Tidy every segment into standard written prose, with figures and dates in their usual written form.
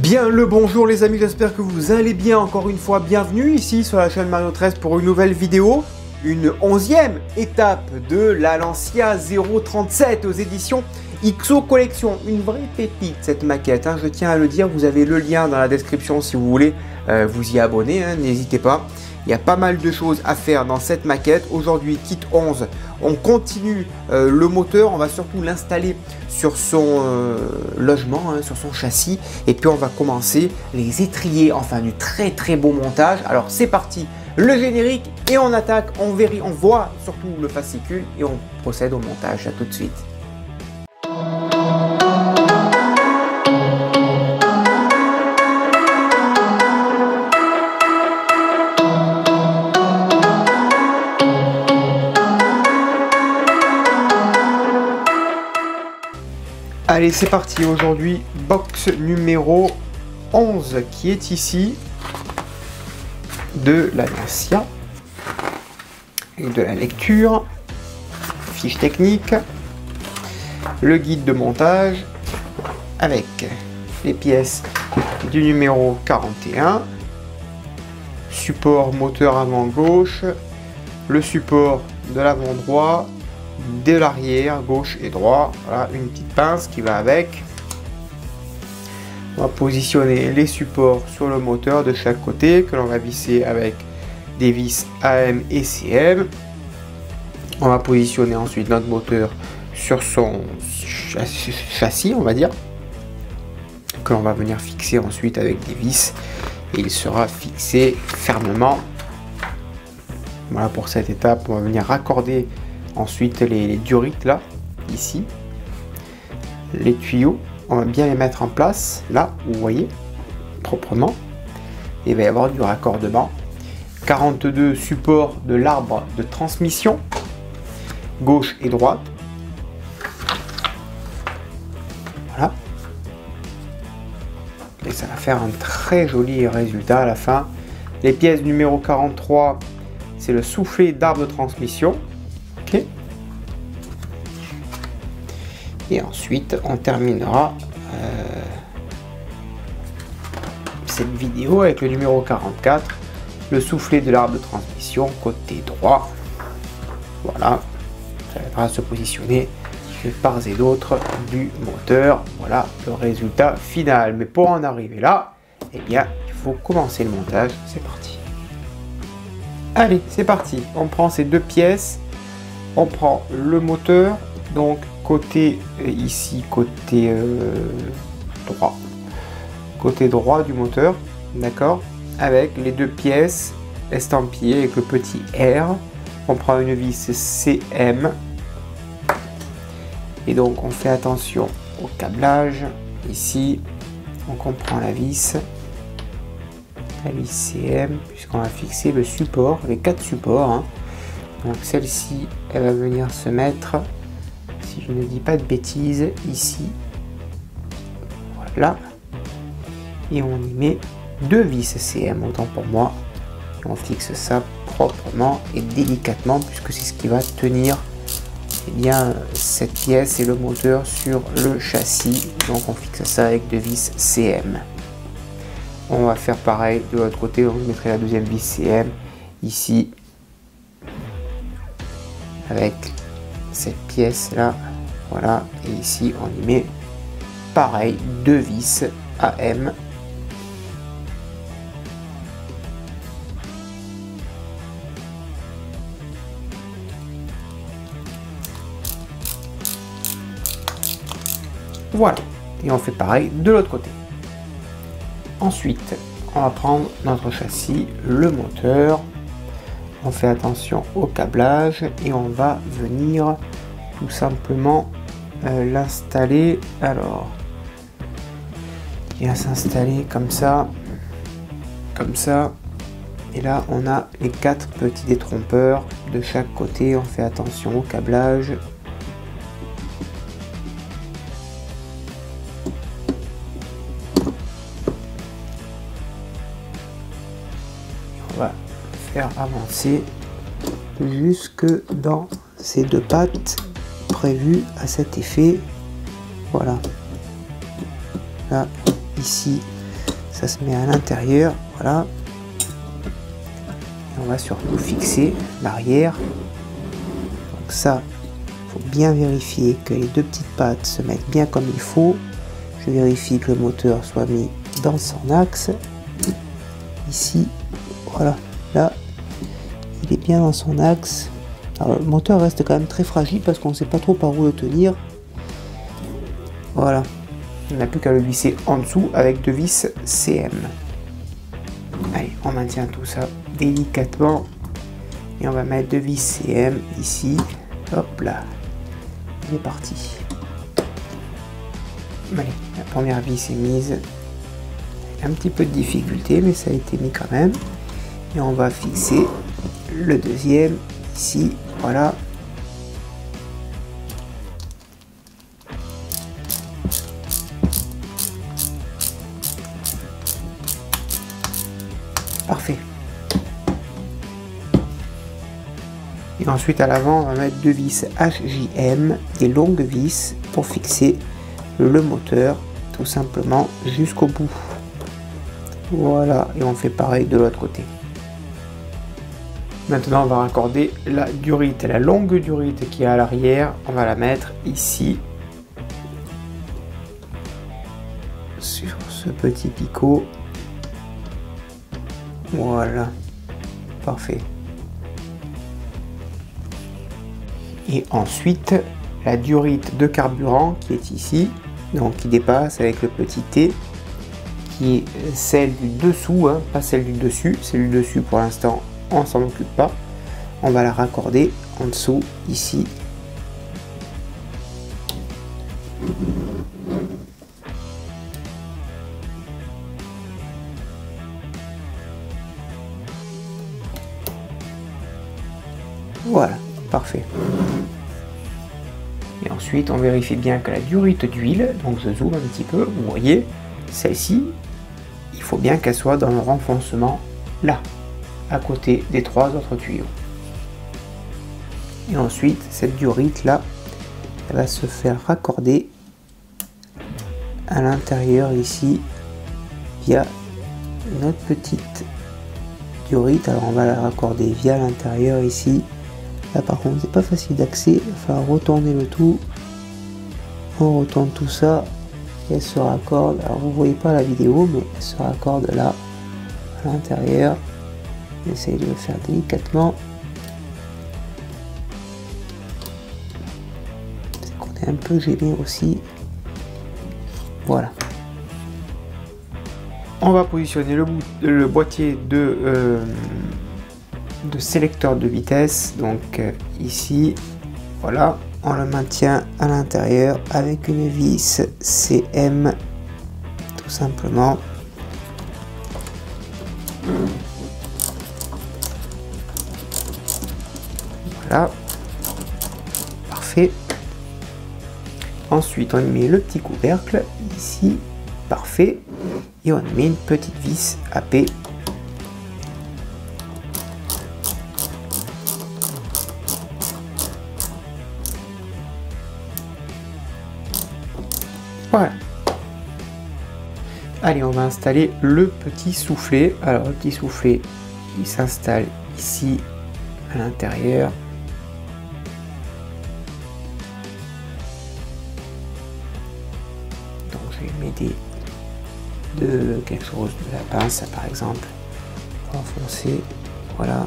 Bien le bonjour les amis, j'espère que vous allez bien. Encore une fois, bienvenue ici sur la chaîne Mario 13 pour une nouvelle vidéo. Une 11e étape de la Lancia 037 aux éditions XO Collection. Une vraie pépite cette maquette, hein, je tiens à le dire. Vous avez le lien dans la description si vous voulez vous y abonner, hein, n'hésitez pas. Il y a pas mal de choses à faire dans cette maquette. Aujourd'hui, kit 11, on continue le moteur. On va surtout l'installer sur son logement, hein, sur son châssis. Et puis, on va commencer les étriers. Enfin, du très très beau montage. Alors, c'est parti. Le générique et on attaque. On voit surtout le fascicule et on procède au montage. À tout de suite. Allez, c'est parti. Aujourd'hui, box numéro 11 qui est ici de la Lancia et de la lecture, fiche technique, le guide de montage avec les pièces du numéro 41, support moteur avant gauche, le support de l'avant droit, de l'arrière gauche et droit. Voilà, une petite pince qui va avec. On va positionner les supports sur le moteur de chaque côté que l'on va visser avec des vis AM et CM. On va positionner ensuite notre moteur sur son châssis, on va dire, que l'on va venir fixer ensuite avec des vis et il sera fixé fermement. Voilà pour cette étape. On va venir raccorder ensuite les durites là, ici, les tuyaux, on va bien les mettre en place, là, vous voyez, proprement. Et il va y avoir du raccordement. 42 supports de l'arbre de transmission, gauche et droite. Voilà. Et ça va faire un très joli résultat à la fin. Les pièces numéro 43, c'est le soufflet d'arbre de transmission. Et ensuite on terminera cette vidéo avec le numéro 44, le soufflet de l'arbre de transmission côté droit. Voilà, ça va se positionner de part et d'autre du moteur. Voilà le résultat final. Mais pour en arriver là, eh bien il faut commencer le montage. C'est parti. Allez, c'est parti. On prend ces deux pièces. On prend le moteur, donc côté ici, côté droit du moteur, d'accord, avec les deux pièces estampillées avec le petit R. On prend une vis CM et donc on fait attention au câblage ici. Donc on prend la vis CM puisqu'on va fixer le support, les 4 supports, hein. Donc celle-ci, elle va venir se mettre, si je ne dis pas de bêtises, ici. Voilà. Et on y met deux vis CM, autant pour moi. Et on fixe ça proprement et délicatement, puisque c'est ce qui va tenir bien cette pièce et le moteur sur le châssis. Donc on fixe ça avec deux vis CM. On va faire pareil de l'autre côté, on mettrait la deuxième vis CM ici. Avec cette pièce là, voilà, et ici on y met pareil deux vis AM. Voilà, et on fait pareil de l'autre côté. Ensuite on va prendre notre châssis, le moteur. On fait attention au câblage et on va venir tout simplement l'installer. Alors, il va s'installer comme ça, et là on a les 4 petits détrompeurs de chaque côté. On fait attention au câblage. On va faire avancer jusque dans ces deux pattes prévues à cet effet. Voilà, là ici ça se met à l'intérieur, voilà. Et on va surtout fixer l'arrière. Donc ça, il faut bien vérifier que les deux petites pattes se mettent bien comme il faut. Je vérifie que le moteur soit mis dans son axe. Ici, voilà, là, il est bien dans son axe. Alors, le moteur reste quand même très fragile parce qu'on ne sait pas trop par où le tenir. Voilà, on n'a plus qu'à le visser en dessous avec deux vis CM. Allez, on maintient tout ça délicatement et on va mettre deux vis CM ici. Hop là, il est parti. Allez, la première vis est mise. Un petit peu de difficulté, mais ça a été mis quand même. Et on va fixer le deuxième ici, voilà. Parfait. Et ensuite à l'avant, on va mettre deux vis HJM, des longues vis pour fixer le moteur tout simplement jusqu'au bout. Voilà, et on fait pareil de l'autre côté. Maintenant on va raccorder la durite, la longue durite qui est à l'arrière, on va la mettre ici sur ce petit picot. Voilà, parfait. Et ensuite la durite de carburant qui est ici, donc qui dépasse avec le petit T, qui est celle du dessous, hein, pas celle du dessus. Celle du dessus pour l'instant on s'en occupe pas. On va la raccorder en dessous ici. Voilà, parfait. Et ensuite on vérifie bien que la durite d'huile, donc je zoome un petit peu, vous voyez, celle-ci, il faut bien qu'elle soit dans le renfoncement là, à côté des trois autres tuyaux. Et ensuite cette durite là, elle va se faire raccorder à l'intérieur ici via notre petite durite. Alors on va la raccorder via l'intérieur ici. Là par contre c'est pas facile d'accès, il va falloir retourner le tout. On retourne tout ça et elle se raccorde. Alors vous voyez pas la vidéo, mais elle se raccorde là à l'intérieur. J'essaye de le faire délicatement. C'est qu'on est un peu gêné aussi. Voilà. On va positionner le boîtier de sélecteur de vitesse, donc ici, voilà, on le maintient à l'intérieur avec une vis CM, tout simplement. Voilà, parfait. Ensuite, on y met le petit couvercle ici, parfait, et on y met une petite vis AP. Voilà. Allez, on va installer le petit soufflet. Alors, le petit soufflet, il s'installe ici à l'intérieur. Donc, je vais m'aider de quelque chose, de la pince, par exemple, pour enfoncer. Voilà.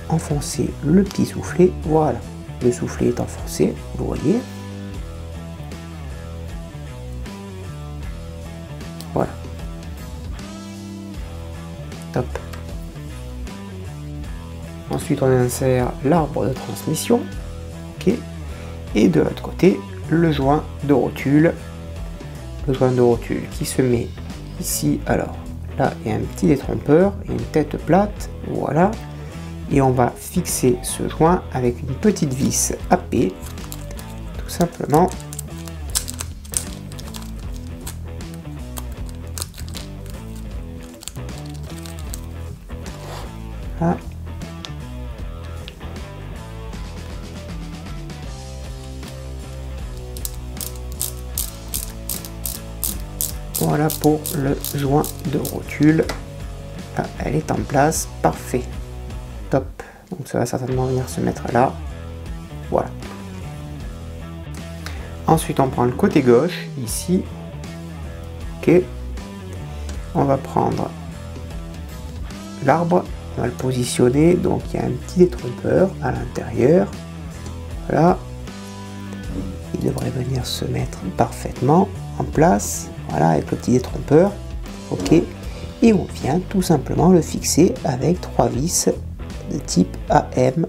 Enfoncer le petit soufflet. Voilà. Le soufflet est enfoncé, vous voyez. Voilà. Top. Ensuite, on insère l'arbre de transmission. Ok. Et de l'autre côté, le joint de rotule. Le joint de rotule qui se met ici. Alors, là, il y a un petit détrompeur et une tête plate. Voilà. Et on va fixer ce joint avec une petite vis AP, tout simplement. Là. Voilà pour le joint de rotule. Ah, elle est en place, parfait. Top. Donc ça va certainement venir se mettre là. Voilà. Ensuite on prend le côté gauche, ici. Ok. On va prendre l'arbre, on va le positionner. Donc il y a un petit détrompeur à l'intérieur. Voilà. Il devrait venir se mettre parfaitement en place. Voilà, avec le petit détrompeur. Ok. Et on vient tout simplement le fixer avec 3 vis de type AM.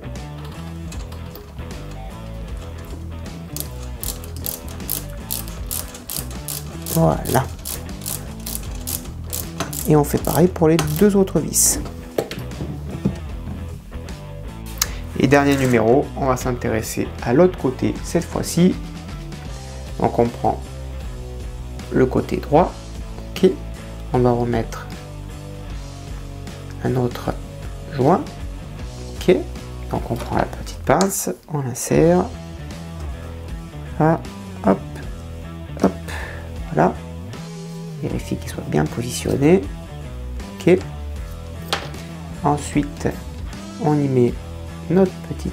Voilà. Et on fait pareil pour les 2 autres vis. Et dernier numéro, on va s'intéresser à l'autre côté cette fois-ci. Donc on prend le côté droit. Ok. On va remettre un autre joint. Ok. Donc on prend la petite pince, on l'insère. Là, hop, hop. Voilà. Vérifier qu'il soit bien positionné. Ok. Ensuite, on y met notre petit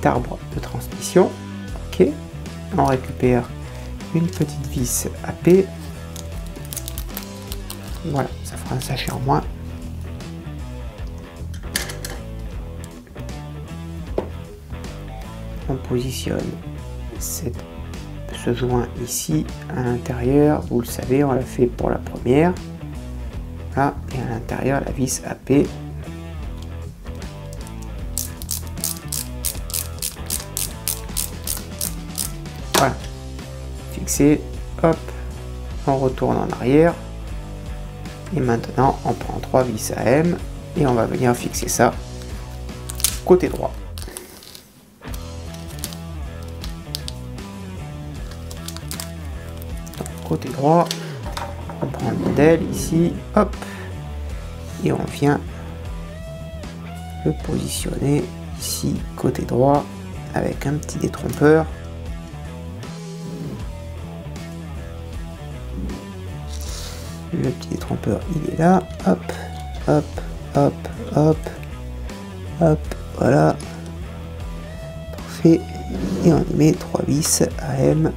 arbre de transmission. Ok. On récupère une petite vis AP. Voilà, ça fera un sachet en moins. On positionne ce joint ici à l'intérieur. Vous le savez, on l'a fait pour la première. Voilà, et à l'intérieur la vis AP. Voilà, fixé, hop, on retourne en arrière. Et maintenant, on prend 3 vis AM et on va venir fixer ça côté droit. Donc, côté droit, on prend le modèle ici, hop, et on vient le positionner ici côté droit avec un petit détrompeur. Le petit détrompeur, il est là. Hop, hop, hop, hop, hop, voilà. Parfait. Et on y met 3 vis AM.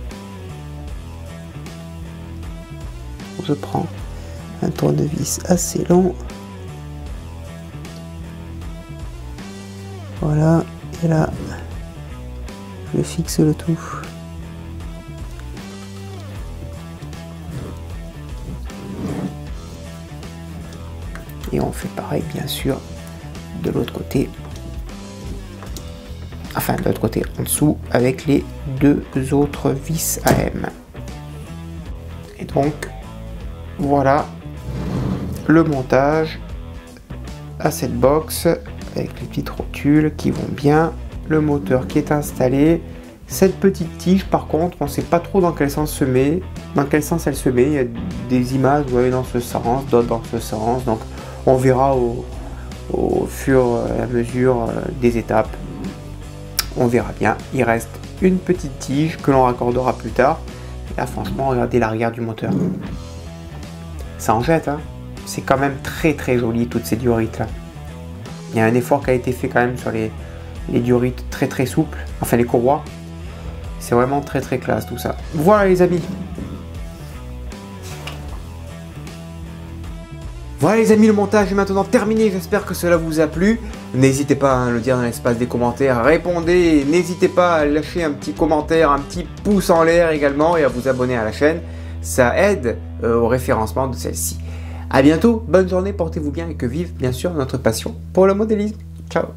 Je prends un tournevis assez long. Voilà. Et là, je fixe le tout. Et on fait pareil bien sûr de l'autre côté, enfin de l'autre côté en dessous avec les 2 autres vis AM. Et donc voilà le montage à cette box avec les petites rotules qui vont bien, le moteur qui est installé. Cette petite tige par contre on ne sait pas trop dans quel sens se met, dans quel sens elle se met. Il y a des images vous voyez dans ce sens, d'autres dans ce sens, donc on verra au fur et à mesure des étapes. On verra bien. Il reste une petite tige que l'on raccordera plus tard. Et là, franchement, regardez l'arrière du moteur. Ça en jette, hein. C'est quand même très très joli, toutes ces diorites là. Il y a un effort qui a été fait quand même sur les diorites très très souples. Enfin, les courroies. C'est vraiment très très classe tout ça. Voilà les amis. Voilà les amis, le montage est maintenant terminé, j'espère que cela vous a plu. N'hésitez pas à le dire dans l'espace des commentaires, répondez, n'hésitez pas à lâcher un petit commentaire, un petit pouce en l'air également et à vous abonner à la chaîne, ça aide au référencement de celle-ci. A bientôt, bonne journée, portez-vous bien et que vive bien sûr notre passion pour le modélisme. Ciao.